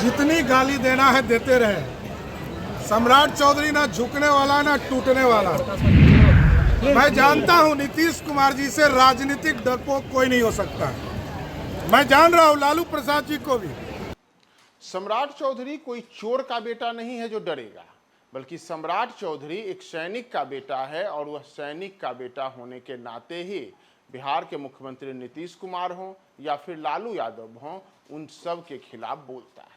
जितनी गाली देना है देते रहे। सम्राट चौधरी ना झुकने वाला ना टूटने वाला। मैं जानता हूं नीतीश कुमार जी से राजनीतिक डरपोक कोई नहीं हो सकता। मैं जान रहा हूं लालू प्रसाद जी को भी। सम्राट चौधरी कोई चोर का बेटा नहीं है जो डरेगा, बल्कि सम्राट चौधरी एक सैनिक का बेटा है और वह सैनिक का बेटा होने के नाते ही बिहार के मुख्यमंत्री नीतीश कुमार हों या फिर लालू यादव हों, उन सब के खिलाफ बोलता है।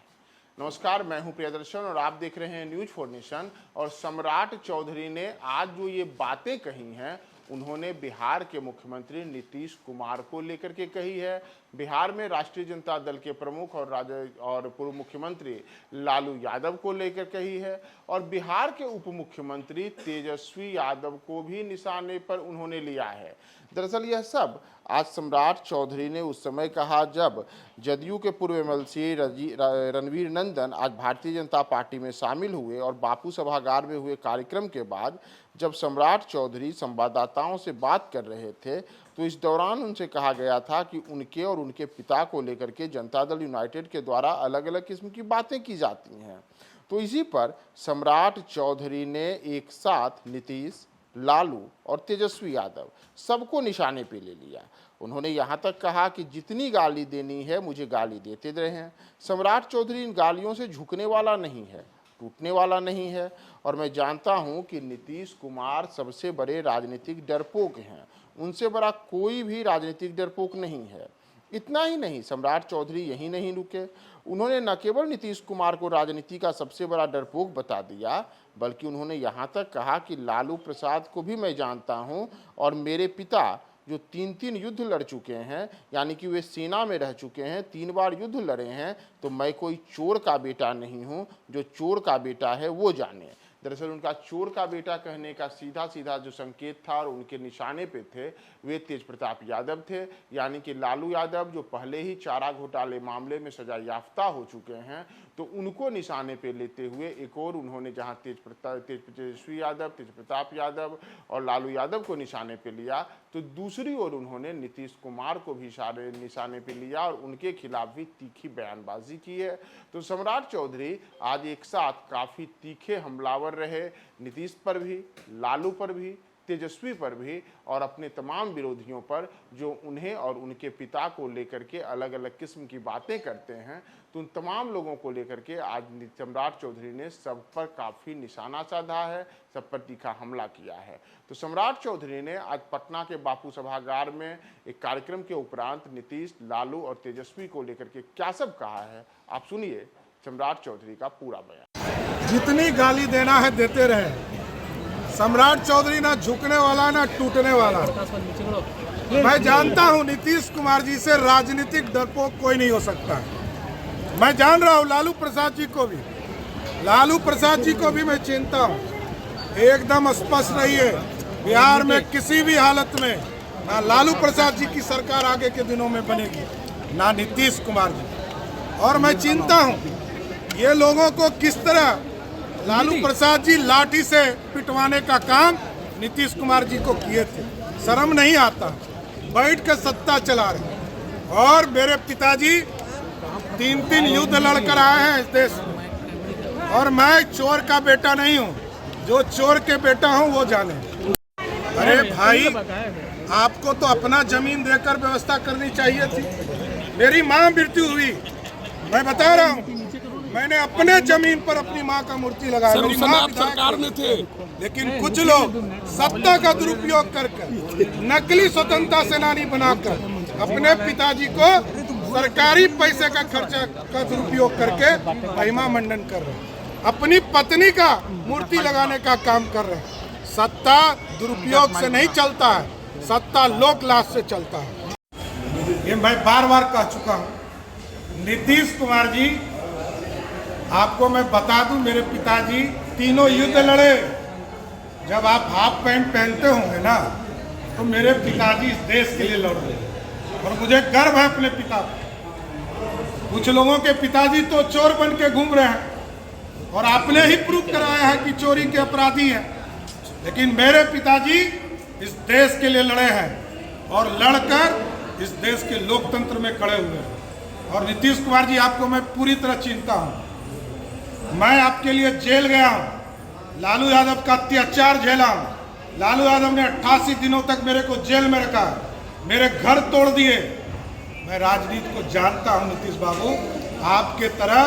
नमस्कार, मैं हूं प्रियदर्शन और आप देख रहे हैं न्यूज फॉर नेशन। और सम्राट चौधरी ने आज जो ये बातें कही हैं, उन्होंने बिहार के मुख्यमंत्री नीतीश कुमार को लेकर के कही है। बिहार में राष्ट्रीय जनता दल के प्रमुख और पूर्व मुख्यमंत्री लालू यादव को लेकर कही है और बिहार के उप मुख्यमंत्री तेजस्वी यादव को भी निशाने पर उन्होंने लिया है। दरअसल यह सब आज सम्राट चौधरी ने उस समय कहा जब जदयू के पूर्व एमएलसी रणवीर नंदन आज भारतीय जनता पार्टी में शामिल हुए और बापू सभागार में हुए कार्यक्रम के बाद जब सम्राट चौधरी संवाददाताओं से बात कर रहे थे तो इस दौरान उनसे कहा गया था कि उनके और उनके पिता को लेकर के जनता दल यूनाइटेड के द्वारा अलग अलग किस्म की बातें की जाती हैं। तो इसी पर सम्राट चौधरी ने एक साथ नीतीश, लालू और तेजस्वी यादव सबको निशाने पे ले लिया। उन्होंने यहाँ तक कहा कि जितनी गाली देनी है मुझे गाली देते रहें। सम्राट चौधरी इन गालियों से झुकने वाला नहीं है, टूटने वाला नहीं है और मैं जानता हूं कि नीतीश कुमार सबसे बड़े राजनीतिक डरपोक हैं, उनसे बड़ा कोई भी राजनीतिक डरपोक नहीं है। इतना ही नहीं, सम्राट चौधरी यहीं नहीं रुके, उन्होंने न केवल नीतीश कुमार को राजनीति का सबसे बड़ा डरपोक बता दिया, बल्कि उन्होंने यहाँ तक कहा कि लालू प्रसाद को भी मैं जानता हूँ और मेरे पिता जो 3 युद्ध लड़ चुके हैं, यानी कि वे सेना में रह चुके हैं, 3 बार युद्ध लड़े हैं, तो मैं कोई चोर का बेटा नहीं हूं। जो चोर का बेटा है वो जाने। दरअसल उनका चोर का बेटा कहने का सीधा सीधा जो संकेत था और उनके निशाने पे थे वे तेज प्रताप यादव थे, यानी कि लालू यादव जो पहले ही चारा घोटाले मामले में सजा याफ्ता हो चुके हैं, तो उनको निशाने पे लेते हुए एक और उन्होंने जहां तेजस्वी यादव, तेज प्रताप यादव और लालू यादव को निशाने पे लिया, तो दूसरी ओर उन्होंने नीतीश कुमार को भी निशाने पे लिया और उनके खिलाफ भी तीखी बयानबाजी की है। तो सम्राट चौधरी आज एक साथ काफ़ी तीखे हमलावर रहे, नीतीश पर भी, लालू पर भी, तेजस्वी पर भी और अपने तमाम विरोधियों पर जो उन्हें और उनके पिता को लेकर के अलग अलग किस्म की बातें करते हैं। तो उन तमाम लोगों को लेकर के आज सम्राट चौधरी ने सब पर काफ़ी निशाना साधा है, सब पर तीखा हमला किया है। तो सम्राट चौधरी ने आज पटना के बापू सभागार में एक कार्यक्रम के उपरांत नीतीश, लालू और तेजस्वी को लेकर के क्या सब कहा है, आप सुनिए सम्राट चौधरी का पूरा बयान। जितनी गाली देना है देते रहे। सम्राट चौधरी ना झुकने वाला ना टूटने वाला। मैं जानता हूं नीतीश कुमार जी से राजनीतिक डरपोक कोई नहीं हो सकता। मैं जान रहा हूं लालू प्रसाद जी को भी। लालू प्रसाद जी को भी मैं चिंता हूं। एकदम स्पष्ट रहिए, बिहार में किसी भी हालत में ना लालू प्रसाद जी की सरकार आगे के दिनों में बनेगी, ना नीतीश कुमार जी। और मैं चिंता हूं ये लोगों को किस तरह लालू प्रसाद जी लाठी से पिटवाने का काम नीतीश कुमार जी को किए थे। शर्म नहीं आता, बैठ कर सत्ता चला रहे। और मेरे पिताजी 3 युद्ध लड़कर आए हैं इस देश में और मैं चोर का बेटा नहीं हूँ। जो चोर के बेटा हूँ वो जाने। अरे भाई, आपको तो अपना जमीन देकर व्यवस्था करनी चाहिए थी। मेरी माँ मृत्यु हुई, मैं बता रहा हूँ, मैंने अपने जमीन पर अपनी माँ का मूर्ति लगाया। मेरी माँ सरकार में थे, लेकिन कुछ लोग सत्ता का दुरुपयोग करके नकली स्वतंत्रता सेनानी बनाकर अपने पिताजी को सरकारी पैसे का खर्चा का दुरुपयोग करके महिमा मंडन कर रहे हैं, अपनी पत्नी का मूर्ति लगाने का काम कर रहे हैं। सत्ता दुरुपयोग से नहीं चलता है, सत्ता लोक लाभ से चलता है। ये मैं बार बार कह चुका हूँ। नीतीश कुमार जी, आपको मैं बता दूं, मेरे पिताजी 3 युद्ध लड़े। जब आप हाफ पैंट पहनते होंगे ना, तो मेरे पिताजी इस देश के लिए लड़ रहे और मुझे गर्व है अपने पिता पर। कुछ लोगों के पिताजी तो चोर बन के घूम रहे हैं और आपने ही प्रूव कराया है कि चोरी के अपराधी हैं, लेकिन मेरे पिताजी इस देश के लिए लड़े हैं और लड़कर इस देश के लोकतंत्र में खड़े हुए हैं। और नीतीश कुमार जी, आपको मैं पूरी तरह चिंता हूं। मैं आपके लिए जेल गया हूं, लालू यादव का अत्याचार झेला हूं। लालू यादव ने 88 दिनों तक मेरे को जेल में रखा, मेरे घर तोड़ दिए। मैं राजनीति को जानता हूं नीतीश बाबू, आपके तरह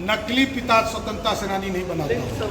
नकली पिता स्वतंत्रता सेनानी नहीं बनाता हूं।